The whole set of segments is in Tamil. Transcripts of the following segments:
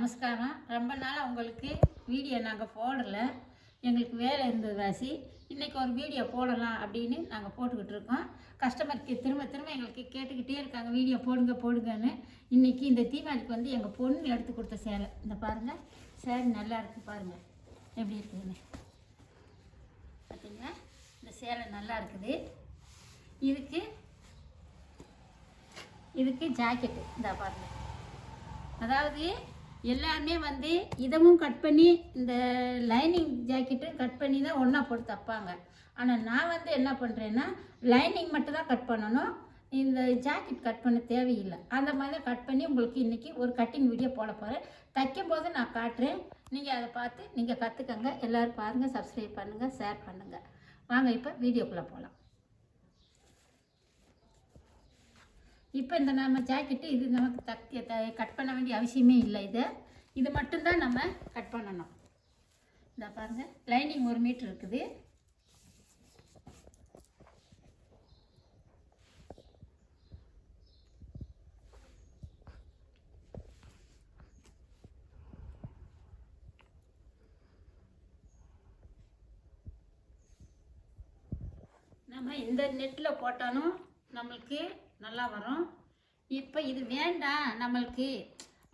நமஸ்காரம். ரொம்ப நாளாக உங்களுக்கு வீடியோ நாங்கள் போடலை, எங்களுக்கு வேலை இருந்தது வாசி. இன்றைக்கி ஒரு வீடியோ போடலாம் அப்படின்னு நாங்கள் போட்டுக்கிட்டு இருக்கோம். கஸ்டமருக்கு திரும்ப திரும்ப எங்களுக்கு கேட்டுக்கிட்டே இருக்காங்க, வீடியோ போடுங்க போடுங்கன்னு. இன்றைக்கி இந்த தீபாவளிக்கு வந்து எங்கள் பொண்ணு எடுத்து கொடுத்த சேலை இந்த பாருங்கள். சேலை நல்லா இருக்குது பாருங்கள், எப்படி இருக்குதுன்னு பார்த்தீங்களா? இந்த சேலை நல்லா இருக்குது. இதுக்கு ஜாக்கெட்டு இந்த பாருங்கள். அதாவது எல்லாருமே வந்து இதமும் கட் பண்ணி இந்த லைனிங் ஜாக்கெட்டும் கட் பண்ணி தான் ஒன்றா போட்டு தைப்பாங்க. ஆனால் நான் வந்து என்ன பண்ணுறேன்னா, லைனிங் மட்டும் தான் கட் பண்ணணும், இந்த ஜாக்கெட் கட் பண்ண தேவையில்லை. அந்த மாதிரி தான் கட் பண்ணி உங்களுக்கு இன்றைக்கி ஒரு கட்டிங் வீடியோ போட போகிறேன். தைக்கும் போது நான் காட்டுறேன், நீங்கள் அதை பார்த்து நீங்கள் கற்றுக்கங்க. எல்லோரும் பாருங்கள், சப்ஸ்கிரைப் பண்ணுங்கள், ஷேர் பண்ணுங்கள். வாங்க இப்போ வீடியோக்குள்ளே போகலாம். இப்போ இந்த நம்ம ஜாக்கெட்டு இது நமக்கு கட் பண்ண வேண்டிய அவசியமே இல்லை. இது மட்டும்தான் நம்ம கட் பண்ணணும். இந்த பாருங்கள், லைனிங் 1 மீட்டர் இருக்குது. நம்ம இந்த நெட்டில் போட்டாலும் நம்மளுக்கு நல்லா வரும். இப்போ இது வேண்டாம் நம்மளுக்கு,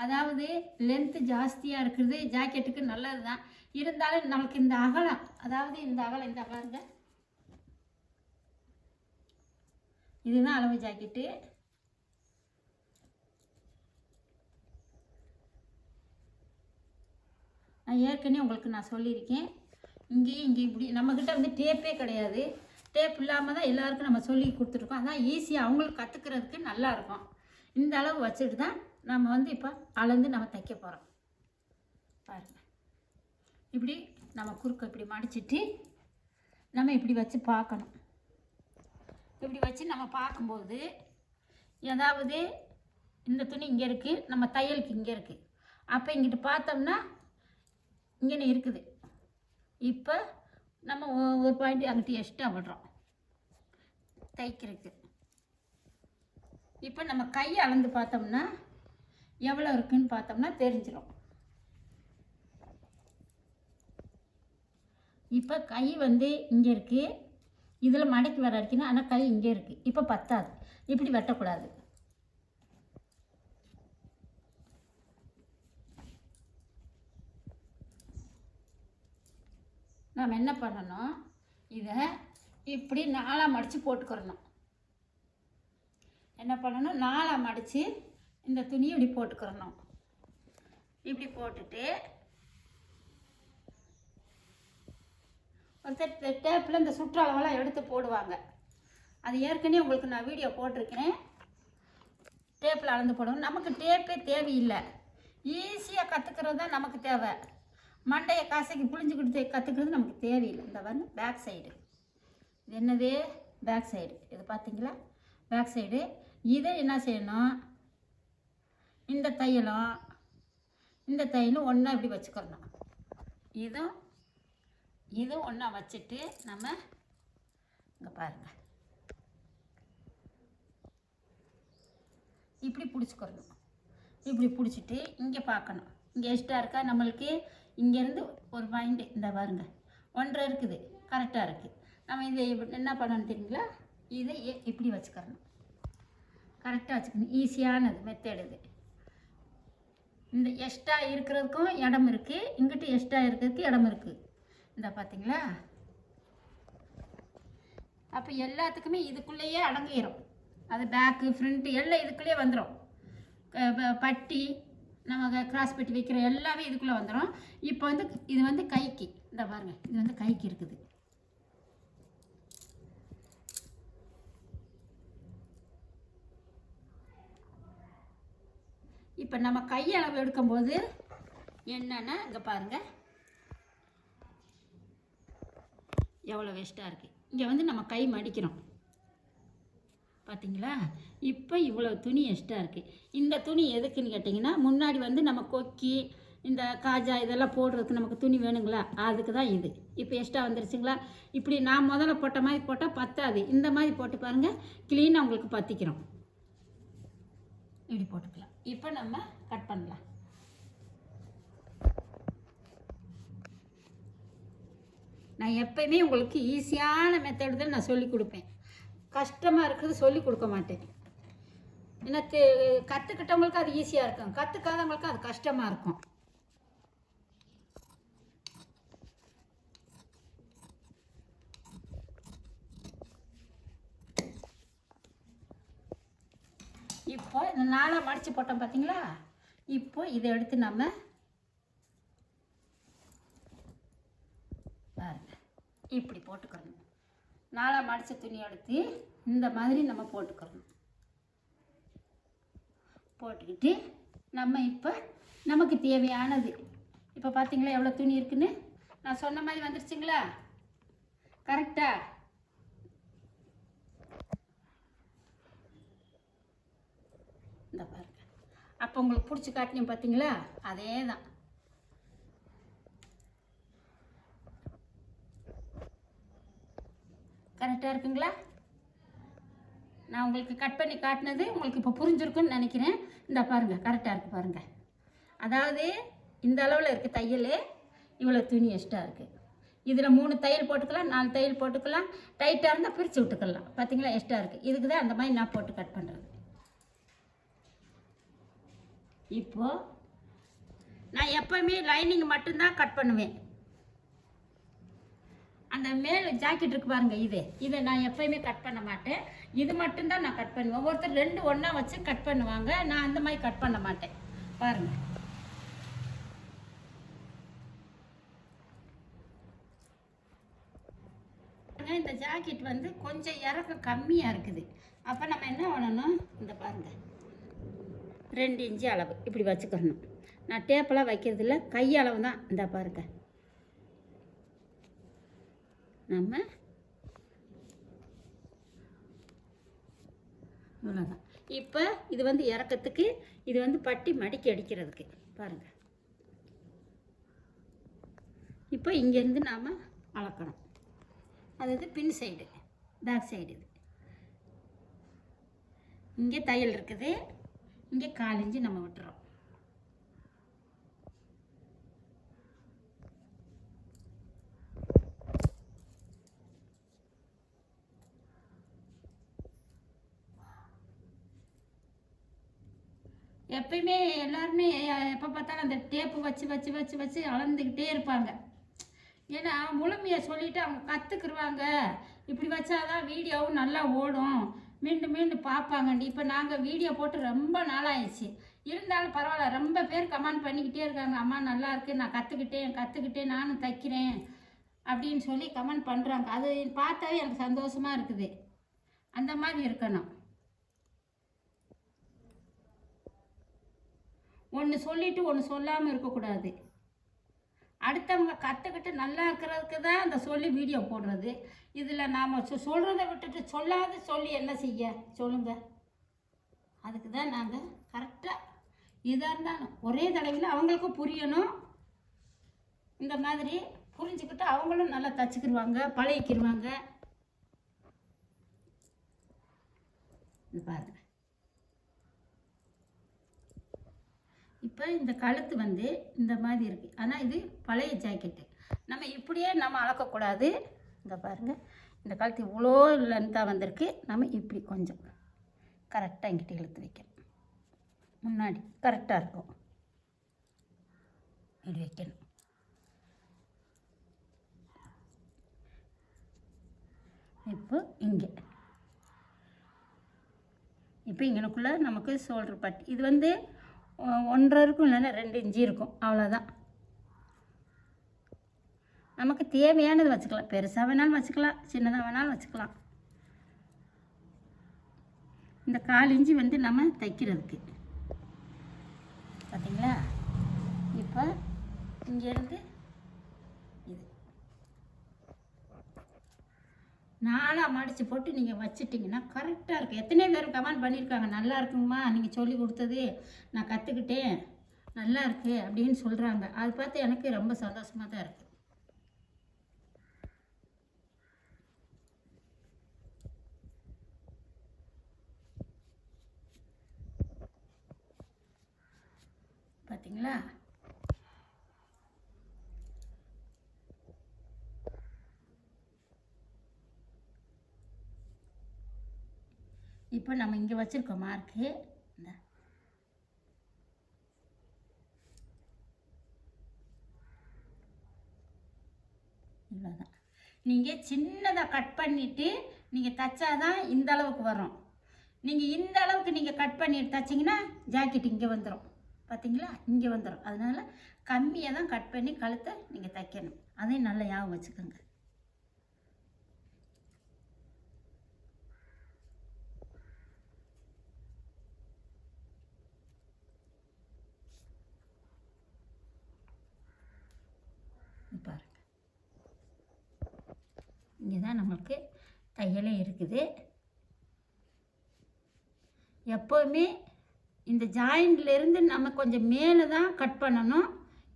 அதாவது லென்த்து ஜாஸ்தியாக இருக்குது, ஜாக்கெட்டுக்கு நல்லது தான் இருந்தாலும் நம்மளுக்கு இந்த அகலம், அதாவது இந்த அகலம் இந்த பாருங்க, இதுதான் அளவு ஜாக்கெட்டு. நான் ஏற்கனவே உங்களுக்கு நான் சொல்லியிருக்கேன். இங்கே இப்படி நம்மக்கிட்ட வந்து டேப்பே கிடையாது. டேப் இல்லாமல் தான் எல்லாருக்கும் நம்ம சொல்லி கொடுத்துருக்கோம். அதான் ஈஸியாக அவங்களுக்கு கற்றுக்கிறதுக்கு நல்லாயிருக்கும். இந்த அளவு வச்சுட்டு தான் நம்ம வந்து இப்போ அளந்து நம்ம தைக்க போகிறோம். பாருங்கள், இப்படி நம்ம குறுக்க இப்படி மடிச்சிட்டு நம்ம இப்படி வச்சு பார்க்கணும். இப்படி வச்சு நம்ம பார்க்கும்போது, ஏதாவது இந்த துணி இங்கே இருக்குது, நம்ம தையலுக்கு இங்கே இருக்குது, அப்போ இங்கிட்டு பார்த்தோம்னா இங்கே இருக்குது. இப்போ நம்ம ஒரு பாயிண்ட் அங்கிட்டு எக்ஸ்ட்ரா விடுறோம் தைக்கிறதுக்கு. இப்போ நம்ம கை அளந்து பார்த்தோம்னா எவ்வளோ இருக்குன்னு பார்த்தோம்னா தெரிஞ்சிடும். இப்போ கை வந்து இங்கே இருக்குது, இதில் மடக்கி வர அடிக்கணும், ஆனால் கை இங்கே இருக்குது. இப்போ பத்தாது, இப்படி வெட்டக்கூடாது. நாம் என்ன பண்ணணும், இதை இப்படி 4ஆக மடித்து போட்டுக்கிறணும். என்ன பண்ணணும், 4ஆக மடித்து இந்த துணியை இப்படி போட்டுக்கிறணும். இப்படி போட்டுட்டு ஒருத்தர் டேப்பில் இந்த சுற்றளவெல்லாம் எடுத்து போடுவாங்க. அது ஏற்கனவே உங்களுக்கு நான் வீடியோ போட்டிருக்கிறேன். டேப்பில் அளந்து போடணும். நமக்கு டேப்பே தேவையில்லை, ஈஸியாக கற்றுக்கிறது தான் நமக்கு தேவை. மண்டையை காசைக்கு புளிஞ்சுக்கிட்டு கற்றுக்கிறது நமக்கு தேவையில்லை. இந்த வந்து பேக் சைடு, இது என்னது பேக் சைடு, இது பார்த்தீங்களா பேக் சைடு. இதை என்ன செய்யணும், இந்த தையலும் ஒன்றா இப்படி வச்சுக்கிறணும். இதுவும் ஒன்றா வச்சுட்டு நம்ம இங்கே பாருங்கள் இப்படி பிடிச்சிக்கிறணும். இப்படி பிடிச்சிட்டு இங்கே பார்க்கணும், இங்கே எக்ஸ்ட்ரா இருக்கா நம்மளுக்கு. இங்கேருந்து ஒரு பாயிண்ட் இந்த பாருங்க 1.5 இருக்குது, கரெக்டாக இருக்குது. நம்ம இதை என்ன பண்ணணும் தெரியுங்களா, இதை இப்படி வச்சுக்கிறணும், கரெக்டாக வச்சுக்கணும். ஈஸியானது மெத்தட் இது. இந்த எக்ஸ்ட்ரா இருக்கிறதுக்கும் இடம் இருக்குது, இங்கிட்டு எக்ஸ்ட்ரா இருக்கிறதுக்கு இடம் இருக்குது. இந்த பார்த்தீங்களா? அப்போ எல்லாத்துக்குமே இதுக்குள்ளேயே அடங்கிடும். அது பேக்கு ஃப்ரண்ட்டு எல்லாம் இதுக்குள்ளேயே வந்துடும். பட்டி நம்ம கிராஸ் பட்டி வைக்கிற எல்லாமே இதுக்குள்ளே வந்துடும். இப்போ வந்து இது வந்து கைக்கு இந்த பாருங்கள், இது வந்து கைக்கு இருக்குது. இப்போ நம்ம கையளவு எடுக்கும்போது என்னென்னா இங்கே பாருங்கள் எவ்வளோ வேஸ்ட்டாக இருக்குது. இங்கே வந்து நம்ம கை மடிக்கிறோம் பார்த்தீங்களா? இப்போ இவ்வளோ துணி எக்ஸ்ட்ரா இருக்குது. இந்த துணி எதுக்குன்னு கேட்டிங்கன்னா, முன்னாடி வந்து நம்ம கொக்கி இந்த காஜா இதெல்லாம் போடுறதுக்கு நமக்கு துணி வேணுங்களா, அதுக்கு தான் இது. இப்போ எக்ஸ்ட்ரா வந்துருச்சுங்களா? இப்படி நான் முதல்ல போட்ட மாதிரி போட்டால் பத்தாது. இந்த மாதிரி போட்டு பாருங்கள், க்ளீனாக உங்களுக்கு பற்றிக்கிறோம். இப்படி போட்டுக்கலாம். இப்போ நம்ம கட் பண்ணலாம். நான் எப்போயுமே உங்களுக்கு ஈஸியான மெத்தடு தான் நான் சொல்லிக் கொடுப்பேன். கஷ்டமாக இருக்கிறது சொல்லிக் கொடுக்க மாட்டேன். ஏன்னா கற்றுக்கிட்டவங்களுக்கு அது ஈஸியாக இருக்கும், கற்றுக்காதவங்களுக்கு அது கஷ்டமாக இருக்கும். இப்போ இந்த 4 மடித்து போட்டோம் பார்த்தீங்களா? இப்போ இதை எடுத்து நம்ம பாருங்க இப்படி போட்டுக்கணும். 4 மடித்த துணி எடுத்து இந்த மாதிரி நம்ம போட்டுக்கணும். போட்டுக்கிட்டு நம்ம இப்போ நமக்கு தேவையானது இப்போ பார்த்தீங்களா எவ்வளோ துணி இருக்குன்னு? நான் சொன்ன மாதிரி வந்துருச்சுங்களா? கரெக்டா? இந்த பாருங்க. அப்போ உங்களுக்கு பிடிச்சி காட்டினேன் பார்த்தீங்களா? அதே தான். கரெக்டாக இருக்குங்களா? நான் உங்களுக்கு கட் பண்ணி காட்டினது உங்களுக்கு இப்போ புரிஞ்சிருக்குன்னு நினைக்கிறேன். இந்த பாருங்கள் கரெக்டாக இருக்குது பாருங்கள். அதாவது இந்த அளவில் இருக்குது தையல், இவ்வளோ துணி எக்ஸ்ட்ரா இருக்குது. இதில் 3 தையல் போட்டுக்கலாம், 4 தையல் போட்டுக்கலாம். டைட்டாக இருந்தால் பிரித்து விட்டுக்கலாம். பார்த்தீங்களா எக்ஸ்ட்ரா இருக்குது. இதுக்கு தான் அந்த மாதிரி நான் போட்டு கட் பண்ணுறது. இப்போது நான் எப்போவுமே லைனிங் மட்டும்தான் கட் பண்ணுவேன். அந்த மேல் ஜாக்கெட் இருக்குது பாருங்கள், இதை நான் எப்போயுமே கட் பண்ண மாட்டேன். இது மட்டும்தான் நான் கட் பண்ணுவேன். ஒவ்வொருத்தர் 2 ஒன்றா வச்சு கட் பண்ணுவாங்க. நான் அந்த மாதிரி கட் பண்ண மாட்டேன். பாருங்கள் இந்த ஜாக்கெட் வந்து கொஞ்சம் இறக்கம் கம்மியாக இருக்குது. அப்போ நம்ம என்ன பண்ணணும்? இந்த பாருங்கள் 2 இன்ச்சு அளவு இப்படி வச்சுக்கணும். நான் டேப்பெல்லாம் வைக்கிறதில்ல, கையளவு தான். இந்த பாருங்கள் நம்ம இவ்வளோதான். இப்போ இது வந்து இறக்கத்துக்கு, இது வந்து பட்டி மடிக்கி அடிக்கிறதுக்கு. பாருங்கள் இப்போ இங்கேருந்து நாம் அளக்கணும். அதாவது பின் சைடு, பேக் சைடு. இது இங்கே தையல் இருக்குது, இங்கே 1/4 இன்ச்சு நம்ம விட்டுறோம். எப்பயுமே எல்லாருமே எப்போ பார்த்தாலும் அந்த டேப்பு வச்சு வச்சு வச்சு வச்சு அளந்துக்கிட்டே இருப்பாங்க. ஏன்னா முழுமையை சொல்லிவிட்டு அவங்க கற்றுக்குருவாங்க. இப்படி வச்சாதான் வீடியோவும் நல்லா ஓடும், மீண்டும் மீண்டும் பார்ப்பாங்கண்டி. இப்போ நாங்கள் வீடியோ போட்டு ரொம்ப நாளாகிடுச்சு. இருந்தாலும் பரவாயில்ல, ரொம்ப பேர் கமெண்ட் பண்ணிக்கிட்டே இருக்காங்க. அம்மா நல்லா இருக்குது, நான் கற்றுக்கிட்டேன், நானும் தைக்கிறேன் அப்படின்னு சொல்லி கமெண்ட் பண்ணுறாங்க. அது பார்த்தாவே எனக்கு சந்தோஷமாக இருக்குது. அந்த மாதிரி இருக்கணும். ஒன்று சொல்லிவிட்டு ஒன்று சொல்லாமல் இருக்கக்கூடாது. அடுத்தவங்க கற்றுக்கிட்டு நல்லா இருக்கிறதுக்கு தான் அந்த சொல்லி வீடியோ போடுறது. இதில் நாம் சொல்கிறத விட்டுட்டு சொல்லாத சொல்லி என்ன செய்ய சொல்லுங்கள்? அதுக்கு தான் நாங்கள் கரெக்டாக எதாக இருந்தாலும் ஒரே தடவையில் அவங்களுக்கும் புரியணும். இந்த மாதிரி புரிஞ்சுக்கிட்டு அவங்களும் நல்லா தச்சுக்கிடுவாங்க, பழகிக்கிடுவாங்க. இது பாருங்கள். இப்போ இந்த கழுத்து வந்து இந்த மாதிரி இருக்குது. ஆனால் இது பழைய ஜாக்கெட்டு. நம்ம இப்படியே நம்ம அளக்கக்கூடாது. இந்த பாருங்கள், இந்த கழுத்து இவ்வளோ லென்த்தாக வந்திருக்கு. நம்ம இப்படி கொஞ்சம் கரெக்டாக இங்கிட்ட இழுத்து வைக்கணும். முன்னாடி கரெக்டாக இருக்கும், இப்படி வைக்கணும். இப்போ இங்கே இங்கனுக்குள்ளே நமக்கு ஷோல்டர் பட்டி. இது வந்து 1.5 இருக்கும், இல்லைன்னா 2 இன்ச்சு இருக்கும், அவ்வளோதான். நமக்கு தேவையானது வச்சுக்கலாம். பெருசாக வேணாலும் வச்சுக்கலாம், சின்னதாக வேணாலும் வச்சுக்கலாம். இந்த 1/4 இன்ச்சு வந்து நம்ம தைக்கிறதுக்கு பார்த்தீங்களா? இப்போ இங்கேருந்து இது 4 மடித்து போட்டு நீங்கள் வச்சுட்டிங்கன்னா கரெக்டாக இருக்குது. எத்தனை பேர் கமெண்ட் பண்ணியிருக்காங்க, நல்லா இருக்குங்கம்மா நீங்கள் சொல்லி கொடுத்தது, நான் கற்றுக்கிட்டேன், நல்லா இருக்குது அப்படின்னு சொல்கிறாங்க. அதை பார்த்து எனக்கு ரொம்ப சந்தோஷமாக தான் இருக்குது. பார்த்தீங்களா? இப்போ நம்ம இங்கே வச்சுருக்கோம் மார்க்கு. இந்த இவ்வளோதான். நீங்கள் சின்னதாக கட் பண்ணிவிட்டு நீங்கள் தைச்சாதான் இந்த அளவுக்கு வரும். நீங்கள் இந்த அளவுக்கு நீங்கள் கட் பண்ணிட்டு தைச்சிங்கன்னா ஜாக்கெட் இங்கே வந்துடும். பார்த்தீங்களா, இங்கே வந்துடும். அதனால் கம்மியாக தான் கட் பண்ணி கழுத்தை நீங்கள் தைக்கணும். அதையும் நல்லா ஞாபகம் வச்சுக்கோங்க. பாருங்க, இங்கே தான் நம்மளுக்கு தையலே இருக்குது. எப்போவுமே இந்த ஜாயிண்ட்லேருந்து நம்ம கொஞ்சம் மேலே தான் கட் பண்ணணும்,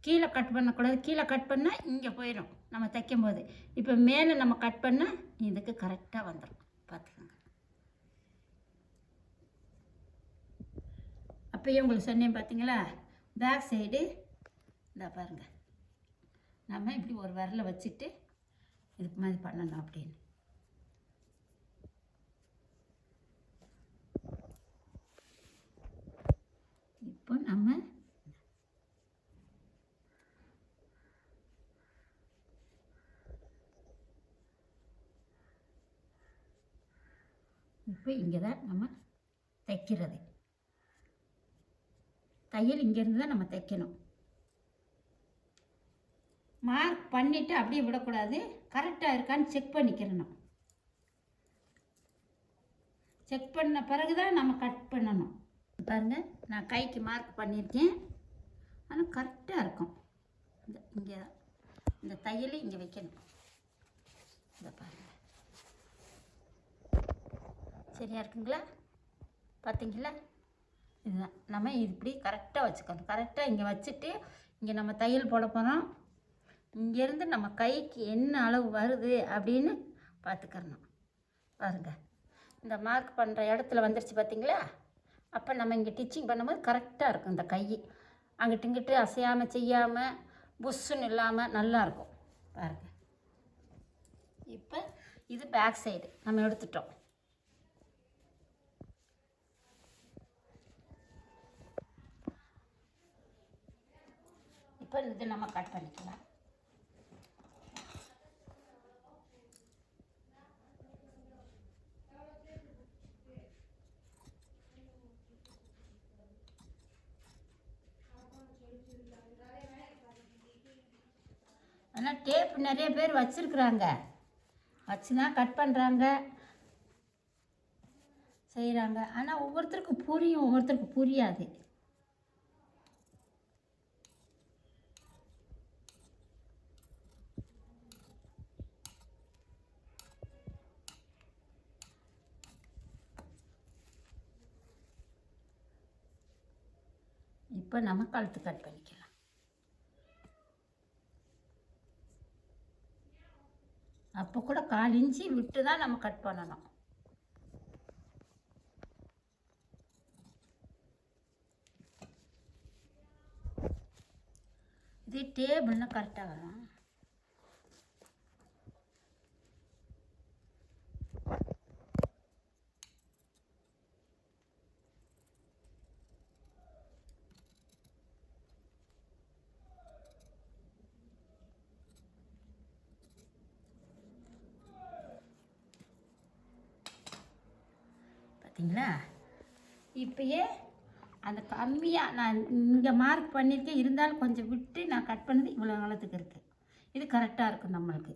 கீழே கட் பண்ணக்கூடாது. கீழே கட் பண்ணால் இங்கே போயிடும் நம்ம தைக்கும் போது. இப்போ மேலே நம்ம கட் பண்ணால் இதுக்கு கரெக்டாக வந்துடும். பார்த்துக்கோங்க. அப்போயே உங்களுக்கு சொன்னேன் பார்த்தீங்களா, பேக் சைடு இந்த பாருங்கள், நம்ம இப்படி ஒரு விரலை வச்சுட்டு இதுக்கு மாதிரி பண்ணணும் அப்படின்னு. இப்போ நம்ம இப்போ இங்கே தான் நம்ம தைக்கிறது. தையல் இங்கேருந்து தான் நம்ம தைக்கணும். மார்க் பண்ணிவிட்டு அப்படியே விடக்கூடாது. கரெக்டாக இருக்கான்னு செக் பண்ணிக்கிறணும். செக் பண்ண பிறகு தான் நம்ம கட் பண்ணணும். பாருங்கள், நான் கைக்கு மார்க் பண்ணியிருக்கேன். ஆனால் கரெக்டாக இருக்கும். இங்கே தான் இந்த தையலை இங்கே வைக்கணும். இதை பாருங்கள், சரியாக இருக்குங்களா? பார்த்தீங்களா? இதுதான் நம்ம இப்படி கரெக்டாக வச்சுக்கணும். கரெக்டாக இங்கே வச்சுட்டு இங்கே நம்ம தையல் போட போகிறோம். இங்கேருந்து நம்ம கைக்கு என்ன அளவு வருது அப்படின்னு பார்த்துக்கணும். பாருங்கள், இந்த மார்க் பண்ணுற இடத்துல வந்துடுச்சு பார்த்தீங்களா? அப்போ நம்ம இங்கே டிச்சிங் பண்ணும்போது கரெக்டாக இருக்கும். இந்த கை அங்கிட்டு இங்கிட்டு அசையாமல் செய்யாமல் புஷ்ஷுன்னு இல்லாமல் நல்லாயிருக்கும். பாருங்கள், இப்போ இது பேக் சைடு நம்ம எடுத்துட்டோம். இப்போ இது நம்ம கட் பண்ணிக்கலாம். ஆனால் டேப் நிறைய பேர் வச்சுருக்குறாங்க, வச்சு தான் கட் பண்ணுறாங்க, செய்கிறாங்க. ஆனால் ஒவ்வொருத்தருக்கும் புரியும், ஒவ்வொருத்தருக்கும் புரியாது. இப்போ நம்ம கழுத்து கட் பண்ணிக்கலாம். அப்போ கூட 1/4 இன்ச்சு விட்டு தான் நம்ம கட் பண்ணணும். இது டேபிள்னா கரெக்டாக வரும். பார்த்தீங்களா? இப்போயே அந்த கம்மியாக நான் இங்கே மார்க் பண்ணியிருக்கேன், இருந்தாலும் கொஞ்சம் விட்டு நான் கட் பண்ணது இவ்வளோ காலத்துக்கு இருக்குது. இது கரெக்டாக இருக்கும் நம்மளுக்கு.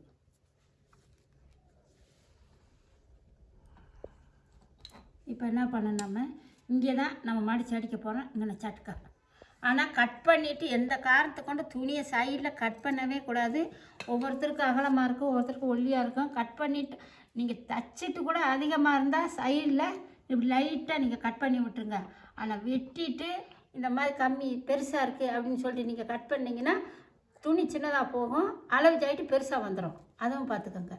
இப்போ என்ன பண்ணணும், நம்ம இங்கே தான் நம்ம மடித்து அடிக்க போகிறோம். இங்கே சட்கா. ஆனால் கட் பண்ணிவிட்டு எந்த காரணத்தை கொண்டு துணியை சைடில் கட் பண்ணவே கூடாது. ஒவ்வொருத்தருக்கும் அகலமாக இருக்கும், ஒவ்வொருத்தருக்கும் ஒல்லியாக இருக்கும். கட் பண்ணிவிட்டு நீங்கள் தச்சிட்டு கூட அதிகமாக இருந்தால் சைடில் இப்படி லைட்டாக நீங்கள் கட் பண்ணி விட்டுருங்க. ஆனால் வெட்டிட்டு இந்த மாதிரி கம்மி பெருசாக இருக்குது அப்படின்னு சொல்லிட்டு நீங்கள் கட் பண்ணிங்கன்னா துணி சின்னதாக போகும், அளவு ஜாயிட்டு பெருசாக வந்துடும். அதுவும் பார்த்துக்கோங்க.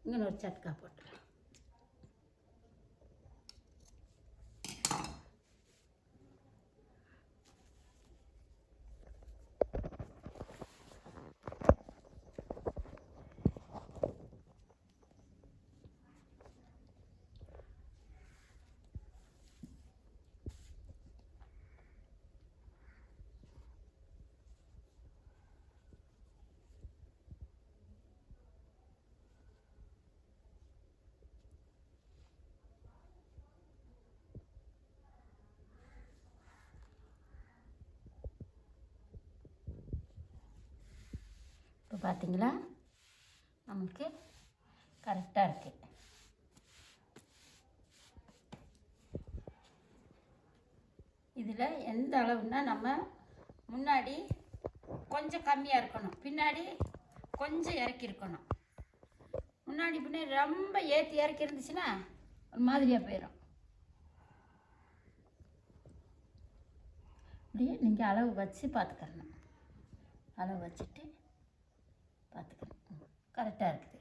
இங்கே ஒரு சட்கா போட்டுருலாம். பார்த்தீங்களா, நமக்கு கரெக்டாக இருக்குது. இதில் எந்த அளவுன்னா நம்ம முன்னாடி கொஞ்சம் கம்மியாக இருக்கணும், பின்னாடி கொஞ்சம் இறக்கிருக்கணும். முன்னாடி பின்னாடி ரொம்ப ஏற்றி இறக்கி இருந்துச்சுன்னா ஒரு மாதிரியாக போயிடும். அப்படியே நீங்கள் அளவு வச்சு பார்த்துக்கணும். அளவு வச்சுட்டு பார்த்துக்கணும். கரெக்டாக இருக்குது.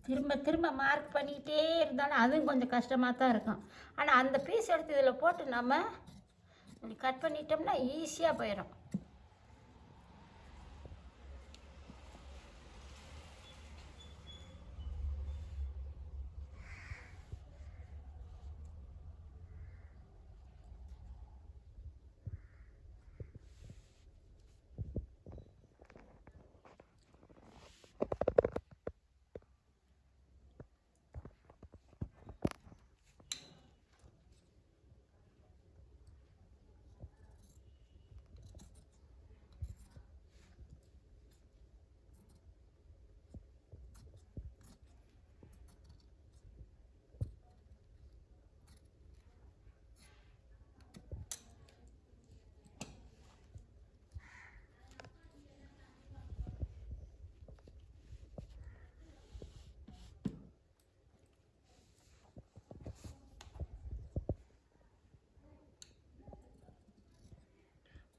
திரும்ப திரும்ப மார்க் பண்ணிக்கிட்டே இருந்தாலும் அதுவும் கொஞ்சம் கஷ்டமாக தான் இருக்கும். ஆனால் அந்த பீஸ் எடுத்து இதில் போட்டு நம்ம இப்படி கட் பண்ணிட்டோம்னா ஈஸியாக போயிடும்.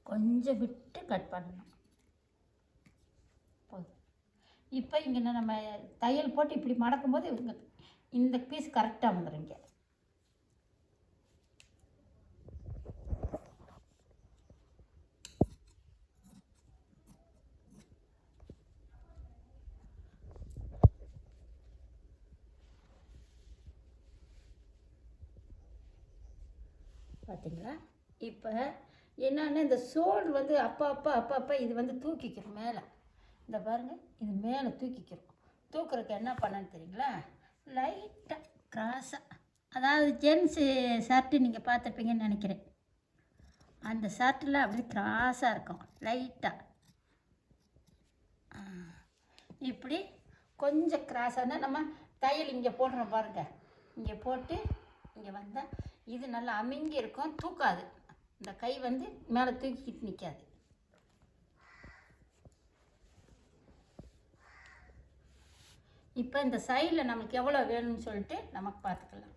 கொஞ்சம் விட்டு கட் பண்ணணும். போதும். இப்போ இங்கே நம்ம தையல் போட்டு இப்படி மடக்கும்போது இந்த பீஸ் கரெக்டாக வந்துடும். இங்கே பார்த்தீங்களா? இப்போ என்னென்னா இந்த சோல் வந்து அப்போ இது வந்து தூக்கிக்கிறோம் மேலே. இந்த பாருங்கள், இது மேலே தூக்கிக்கிறோம். தூக்குறதுக்கு என்ன பண்ணன்னு தெரியுங்களா? லைட்டாக கிராஸாக, அதாவது ஜென்ஸு ஷர்ட்டு நீங்கள் பார்த்துருப்பீங்கன்னு நினைக்கிறேன். அந்த ஷர்ட்டில் அப்படி கிராஸாக இருக்கும் லைட்டாக. இப்படி கொஞ்சம் கிராஸாக நம்ம தையல் இங்கே போடுறோம் பாருங்கள். இங்கே போட்டு இங்கே வந்தால் இது நல்லா அமுங்கி இருக்கும், தூக்காது. இந்த கை வந்து மேலே தூக்கிக்கிட்டு நிற்காது. இப்போ இந்த சைடில் நமக்கு எவ்வளோ வேணும்னு சொல்லிட்டு நமக்கு பார்த்துக்கலாம்.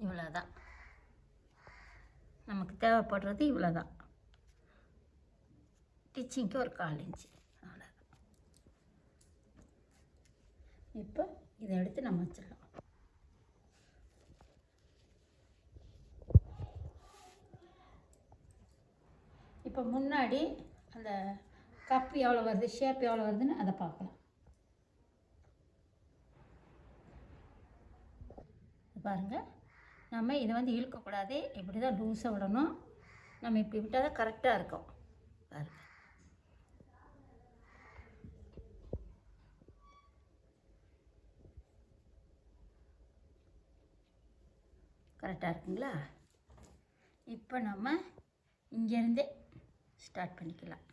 இவ்வளோதான் நமக்கு தேவைப்படுறது. இவ்வளோதான். ஸ்டிச்சிங்க்கு ஒரு 1/4 இன்ச்சு. அவ்வளோதான். இப்போ இதை எடுத்து நம்ம வச்சிடலாம். இப்போ முன்னாடி அந்த கப்பு எவ்வளோ வருது, ஷேப் எவ்வளோ வருதுன்னு அதை பார்க்கலாம். பாருங்கள், நம்ம இதை வந்து இழுக்கக்கூடாது, இப்படி தான் லூஸாக விடணும். நம்ம இப்படி விட்டால் தான் கரெக்டாக இருக்கும். பாருங்கள், கரெக்டாக இருக்குங்களா? இப்போ நம்ம இங்கேருந்தே ஸ்டார்ட் பண்ணிக்கலாம்.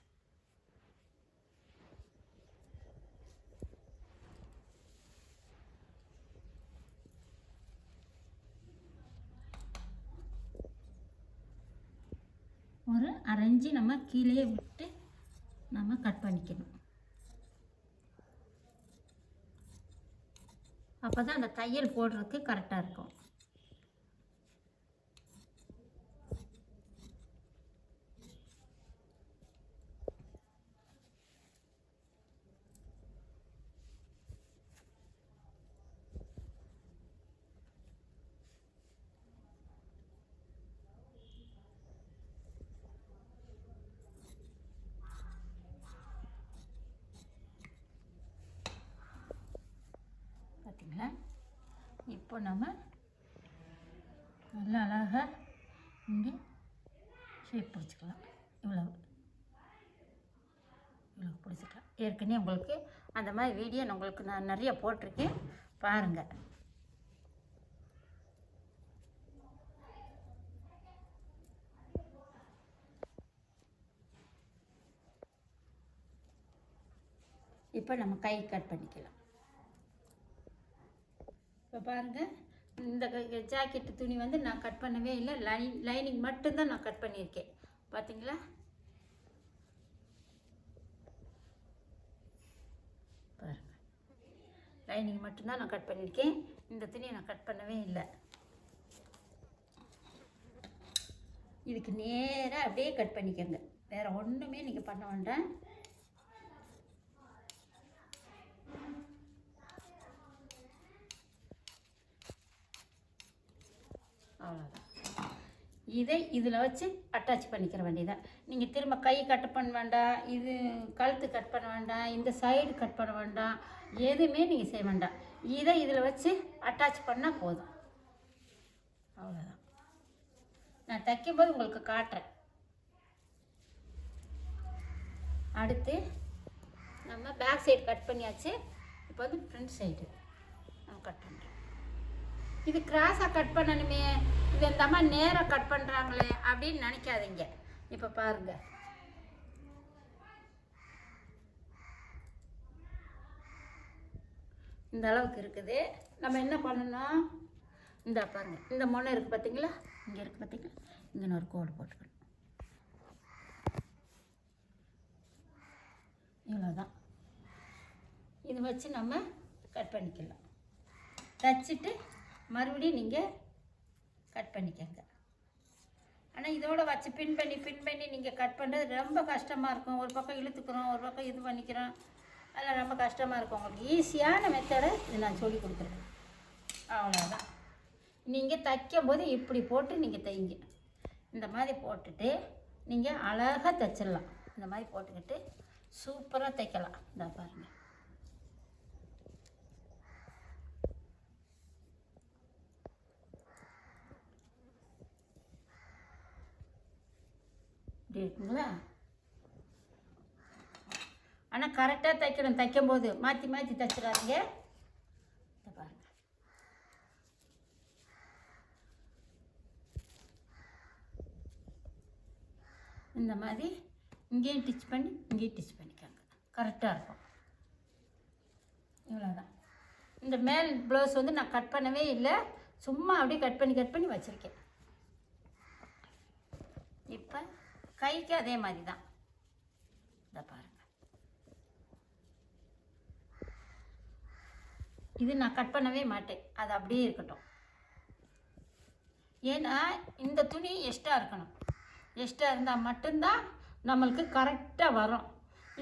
ஒரு 1/2 இன்ச்சு நம்ம கீழே விட்டு நம்ம கட் பண்ணிக்கணும். அப்போ தான் அந்த தையல் போடுறதுக்கு கரெக்டாக இருக்கும். இப்போ நம்ம நல்லா அழகாக இங்கே ஷேப் பிடிச்சிக்கலாம். இவ்வளோ பிடிச்சிக்கலாம். ஏற்கனவே உங்களுக்கு அந்த மாதிரி வீடியோ உங்களுக்கு நான் நிறைய போட்டிருக்கேன், பாருங்கள். இப்போ நம்ம கை கட் பண்ணிக்கலாம். இப்போ பாருங்கள், இந்த ஜாக்கெட்டு துணி வந்து நான் கட் பண்ணவே இல்லை, லைனிங் மட்டும்தான் நான் கட் பண்ணியிருக்கேன். பார்த்தீங்களா? பாருங்கள், லைனிங் மட்டும்தான் நான் கட் பண்ணியிருக்கேன். இந்த துணியை நான் கட் பண்ணவே இல்லை. இதுக்கு நேராக அப்படியே கட் பண்ணிக்கோங்க, வேறு ஒன்றுமே நீங்கள் பண்ண வேண்டாம். அவ்வளோதான். இதை இதில் வச்சு அட்டாச் பண்ணிக்கிற வேண்டியதான். நீங்கள் திரும்ப கை கட் பண்ண வேண்டாம், இது கழுத்து கட் பண்ண வேண்டாம், இந்த சைடு கட் பண்ண வேண்டாம், எதுவுமே நீங்கள் செய்ய வேண்டாம். இதை இதில் வச்சு அட்டாச் பண்ணால் போதும். அவ்வளோதான். நான் தைக்கும்போது உங்களுக்கு காட்டுறேன். அடுத்து நம்ம பேக் சைடு கட் பண்ணியாச்சு. இப்போ வந்து ஃப்ரண்ட் சைடு நம்ம கட் பண்ணுறோம். இது கிராஸாக கட் பண்ணணுமே, இது இந்த அம்மா நேராக கட் பண்ணுறாங்களே அப்படின்னு நினைக்காதீங்க. இப்போ பாருங்கள், இந்த அளவுக்கு இருக்குது. நம்ம என்ன பண்ணணும், இந்த பாருங்கள், இந்த முனை இருக்குது பார்த்தீங்களா, இங்கே இருக்குது பார்த்தீங்களா, இங்கே ஒரு கோடு போட்டுக்கணும். இவ்வளோதான். இது வச்சு நம்ம கட் பண்ணிக்கலாம். தைச்சிட்டு மறுபடியும் நீங்கள் கட் பண்ணிக்கங்க. ஆனால் இதோட வச்சு பின் பண்ணி நீங்கள் கட் பண்ணுறது ரொம்ப கஷ்டமாக இருக்கும். ஒரு பக்கம் இழுத்துக்கிறோம், ஒரு பக்கம் இது பண்ணிக்கிறோம், அதெல்லாம் ரொம்ப கஷ்டமாக இருக்கும். உங்களுக்கு ஈஸியான மெத்தடை இது நான் சொல்லி கொடுக்குறேன். அவ்வளோதான். நீங்கள் தைக்கும் போது இப்படி போட்டு நீங்கள் தைங்க. இந்த மாதிரி போட்டுட்டு நீங்கள் அழகாக தைச்சிடலாம். இந்த மாதிரி போட்டுக்கிட்டு சூப்பராக தைக்கலாம். இந்த பாருங்கள், இப்படி இருக்குங்களா? ஆனால் கரெக்டாக தைக்கணும். தைக்கும்போது மாற்றி மாற்றி தைச்சிடாதீங்க. பாருங்கள், இந்த மாதிரி இங்கேயும் டிச் பண்ணி இங்கேயும் டிச் பண்ணிக்காங்க, கரெக்டாக இருக்கும். இவ்வளோதான். இந்த மேல் ப்ளவுஸ் வந்து நான் கட் பண்ணவே இல்லை, சும்மா அப்படியே கட் பண்ணி வச்சுருக்கேன். இப்போ கைக்கு அதே மாதிரி தான். இதை பாருங்கள், இது நான் கட் பண்ணவே மாட்டேன், அது அப்படியே இருக்கட்டும். ஏன்னா இந்த துணி எக்ஸ்ட்ரா இருக்கணும். எக்ஸ்ட்ரா இருந்தால் மட்டும்தான் நம்மளுக்கு கரெக்டாக வரும்.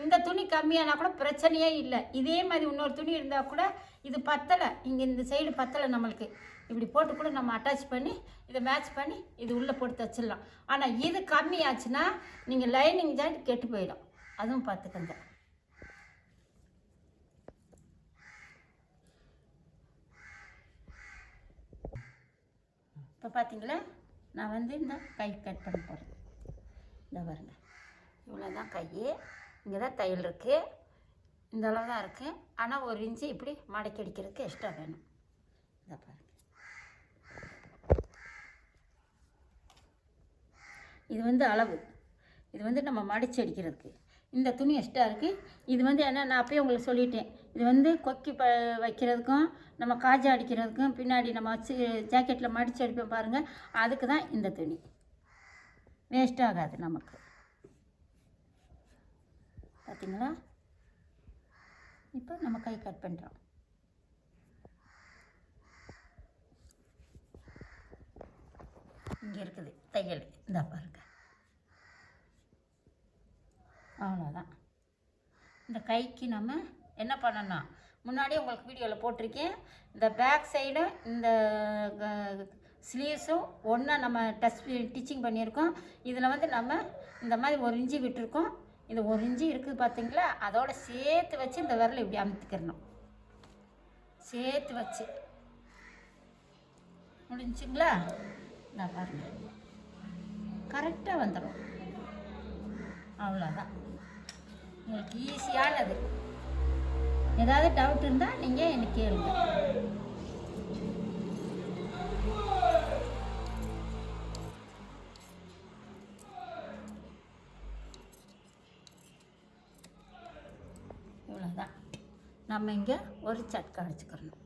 இந்த துணி கம்மியானா கூட பிரச்சனையே இல்லை. இதே மாதிரி இன்னொரு துணி இருந்தால் கூட இது பத்தலை, இங்கே இந்த சைடு பத்தலை, நம்மளுக்கு இப்படி போட்டு கூட நம்ம அட்டாச் பண்ணி இதை மேட்ச் பண்ணி இது உள்ளே போட்டு தைச்சிடலாம். ஆனால் இது கம்மியாச்சுன்னா நீங்கள் லைனிங் ஜாயிண்ட் கெட்டு போயிடும், அதுவும் பார்த்துக்கங்க. இப்போ பார்த்தீங்களா, நான் வந்து இந்த கை கட் பண்ண போகிறேன். இந்த பாருங்க, இவ்வளோ தான் கை. இங்கே தான் தையல் இருக்குது, இந்த அளவு தான் இருக்குது. ஆனால் ஒரு இன்ச்சு இப்படி மடக்கி அடிக்கிறதுக்கு எக்ஸ்ட்ரா வேணும். இதை பாருங்கள், இது வந்து அளவு. இது வந்து நம்ம மடித்து அடிக்கிறதுக்கு. இந்த துணி எக்ஸ்ட்ரா இருக்குது. இது வந்து என்ன, நான் அப்பயே உங்களுக்கு சொல்லிட்டேன், இது வந்து கொக்கி வைக்கிறதுக்கும் நம்ம காஜா அடிக்கிறதுக்கும் பின்னாடி நம்ம வச்சு ஜாக்கெட்டில் மடித்து அடிப்போம் பாருங்கள், அதுக்கு தான் இந்த துணி. வேஸ்ட் ஆகாது நமக்கு. பார்த்தீங்களா? இப்போ நம்ம கை கட் பண்ணுறோம். இங்கே இருக்குது தையல், இந்த பாருங்க. அவ்வளோதான். இந்த கைக்கு நம்ம என்ன பண்ணணும், முன்னாடியே உங்களுக்கு வீடியோவில் போட்டிருக்கேன். இந்த பேக் சைடும் இந்த ஸ்லீவ்ஸும் ஒன்றா நம்ம டிச்சிங் பண்ணியிருக்கோம். இதில் வந்து நம்ம இந்த மாதிரி ஒரு இன்ச்சு விட்டுருக்கோம். இது ஒரு இன்ச்சு இருக்குது பார்த்தீங்களா, அதோட சேர்த்து வச்சு இந்த விரலை இப்படி அமுத்திக்கிறணும். சேர்த்து வச்சு முடிஞ்சுங்களா? நான் பாருங்க கரெக்டாக வந்துடும். அவ்வளோதான், உங்களுக்கு ஈஸியானது. ஏதாவது டவுட் இருந்தால் நீங்கள் எனக்கு கேளுங்க. இவ்வளோதான். நம்ம இங்கே ஒரு சட்கா அடிச்சுக்கிறணும்.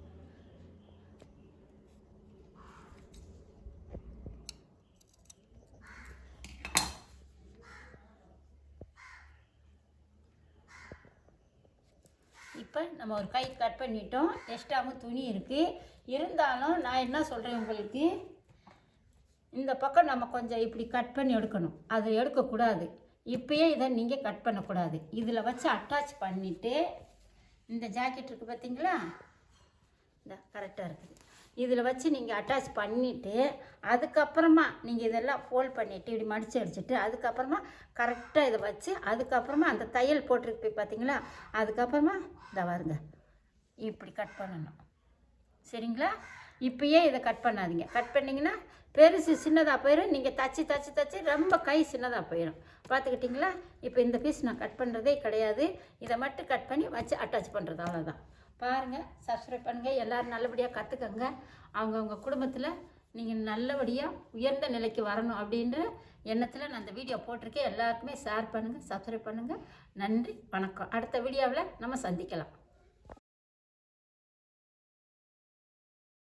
இப்போ நம்ம ஒரு கை கட் பண்ணிட்டோம். எக்ஸ்ட்ராவும் துணி இருக்குது. இருந்தாலும் நான் என்ன சொல்கிறேன் உங்களுக்கு, இந்த பக்கம் நம்ம கொஞ்சம் இப்படி கட் பண்ணி எடுக்கணும். அது எடுக்கக்கூடாது. இப்போயே இதை நீங்கள் கட் பண்ணக்கூடாது. இதில் வச்சு அட்டாச் பண்ணிவிட்டு, இந்த ஜாக்கெட் இருக்குது பார்த்தீங்களா, இந்த கரெக்டாக இருக்குது. இதில் வச்சு நீங்கள் அட்டாச் பண்ணிவிட்டு அதுக்கப்புறமா நீங்கள் இதெல்லாம் ஃபோல்ட் பண்ணிவிட்டு இப்படி மடித்து அடிச்சுட்டு அதுக்கப்புறமா கரெக்டாக இதை வச்சு அதுக்கப்புறமா அந்த தையல் போட்டிருக்கு பார்த்தீங்களா, அதுக்கப்புறமா இதை வருங்க இப்படி கட் பண்ணணும். சரிங்களா? இப்போயே இதை கட் பண்ணாதீங்க. கட் பண்ணிங்கன்னா பெருசு சின்னதாக போயிடும். நீங்கள் தச்சு ரொம்ப கை சின்னதாக போயிடும். பார்த்துக்கிட்டிங்களா? இப்போ இந்த பீஸ் நான் கட் பண்ணுறதே கிடையாது. இதை மட்டும் கட் பண்ணி வச்சு அட்டாச் பண்ணுறது, அவ்வளோதான். பாருங்கள், சப்ஸ்கிரைப் பண்ணுங்கள். எல்லோரும் நல்லபடியாக கற்றுக்கங்க. அவங்கவுங்க குடும்பத்தில் நீங்கள் நல்லபடியாக உயர்ந்த நிலைக்கு வரணும் அப்படின்ற எண்ணத்தில் நான் அந்த வீடியோ போட்டிருக்கேன். எல்லாருக்குமே ஷேர் பண்ணுங்கள், சப்ஸ்கிரைப் பண்ணுங்கள். நன்றி, வணக்கம். அடுத்த வீடியோவில் நம்ம சந்திக்கலாம்.